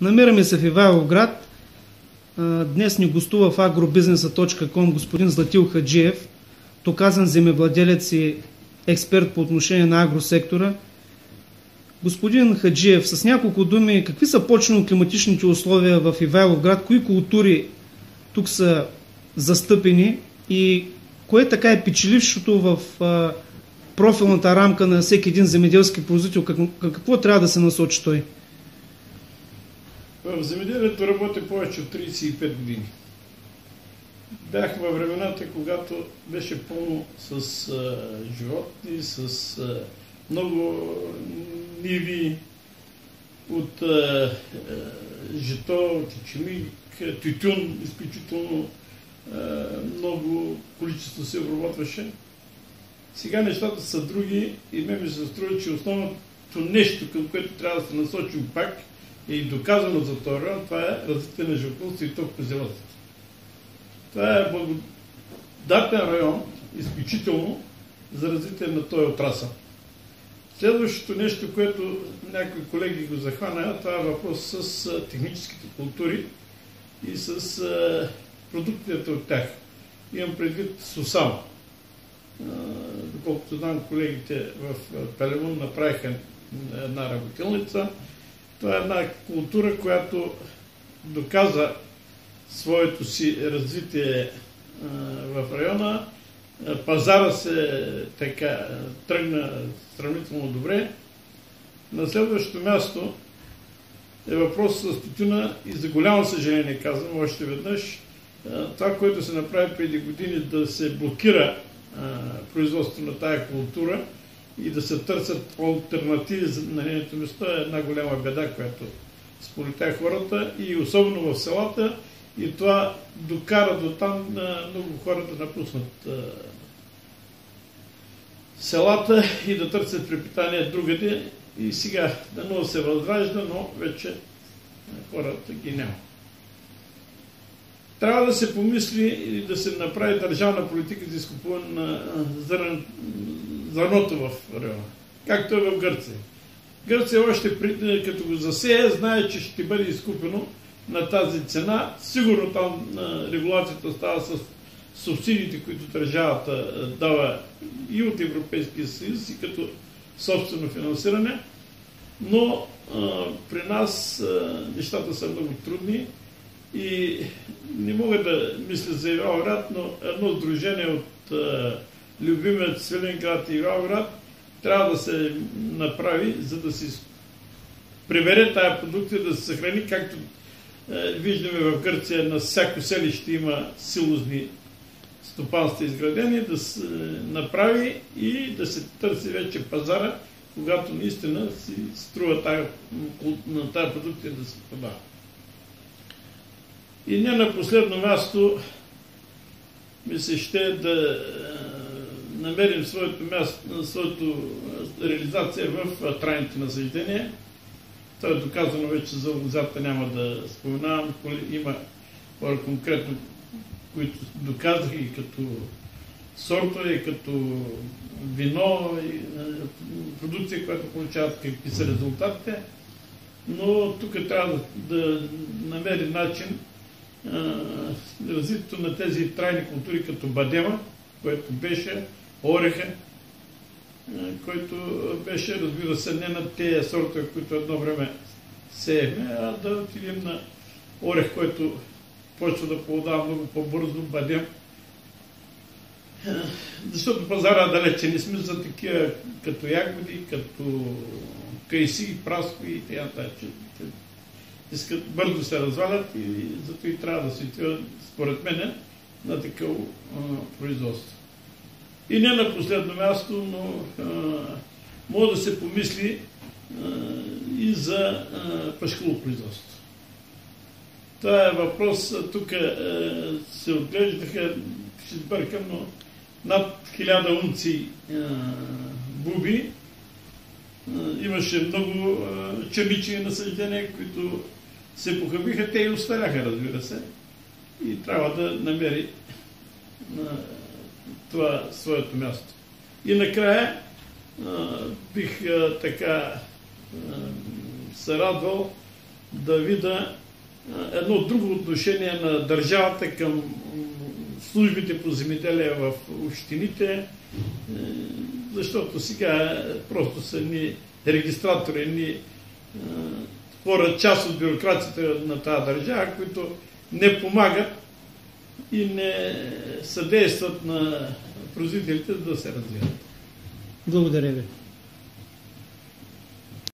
Намираме се в Ивайловград. Днес ни гостува в agrobизнеса.com господин Златил Хаджиев, доказан земевладелец и експерт по отношение на агросектора. Господин Хаджиев, с няколко думи, какви са почвено-климатичните условия в Ивайловград, кои култури тук са застъпени и кое така е печелившото в профилната рамка на всеки един земеделски производител? Какво трябва да се насочи той? В земеделието работя повече от 35 години. Бях във времената, когато беше пълно с животни, с много ниви от жито, от ечемик, тютюн, изключително много количество се обработваше. Сега нещата са други и ми се струва, че основното нещо, към което трябва да се насочим пак, е и доказано за този район, това е развитие на животновъдството и то козелътството. Това е благодатен район, изключително за развитие на този отрасъл. Следващото нещо, което някои колеги го захвана, това е въпрос с техническите култури и с продуктите от тях. Имам предвид СУСАМ. Доколкото знам, колегите в Пелемон направиха една работилница. Това е една култура, която доказа своето си развитие в района. Пазара се така тръгна сравнително добре. На следващото място е въпрос с тютюна и за голямо съжаление казвам още веднъж, това, което се направи преди години да се блокира производството на тая култура и да се търсят алтернативи на нейното место е една голяма беда, която сполетя хората и особено в селата, и това докара до там много хора да напуснат селата и да търсят препитание другаде. И сега дано се възражда, но вече хората ги няма. Трябва да се помисли и да се направи държавна политика за изкупуване на зърното в района. Както е в Гърция. Гърция още като го засее, знае, че ще бъде изкупено на тази цена. Сигурно там регулацията става с субсидиите, които държавата дава и от Европейския съюз, и като собствено финансиране. Но при нас нещата са много трудни и не мога да мисля за Ивайловград, но едно сдружение от любимият Свиленград и Ивайловград трябва да се направи, за да се прибере тая продукция, да се съхрани, както виждаме в Гърция, на всяко селище има силозни стопанства изградени, да се направи и да се търси вече пазара, когато наистина си струва на тая продукция да се продава. И не на последно място ми се ще да намерим своето място, своето реализация в трайните насъждения. Това е доказано вече за лозята, няма да споменавам. Има хора конкретно, които доказаха и като сортове, и като вино, и продукция, която получават, какви са резултатите. Но тук трябва да намери начин развитието на тези трайни култури, като бадема, което беше, ореха, който беше, разбира се, не на тези сортове, които едно време сеехме, а да отидем на орех, който почва да плодава много по-бързо, бадем. Защото пазара далече не сме за такива като ягоди, като кайси, праскови и т.н. Искат бързо се развалят и зато и трябва да се отива, според мен, на такова производство. И не на последно място, но може да се помисли и за пашкулопроизводство. Това е въпрос, тук се отглеждаха, ще сбъркам, но над 1000 унци буби. Имаше много чернични насъждения, които се похабиха, те и осталяха, разбира се. И трябва да намери това своето място. И накрая бих така се радвал да видя едно друго отношение на държавата към службите по земеделие в общините, защото сега просто са ни регистратори, ни хора, част от бюрокрацията на тази държава, които не помагат и не съдействат на производителите да се развиват. Благодаря ви.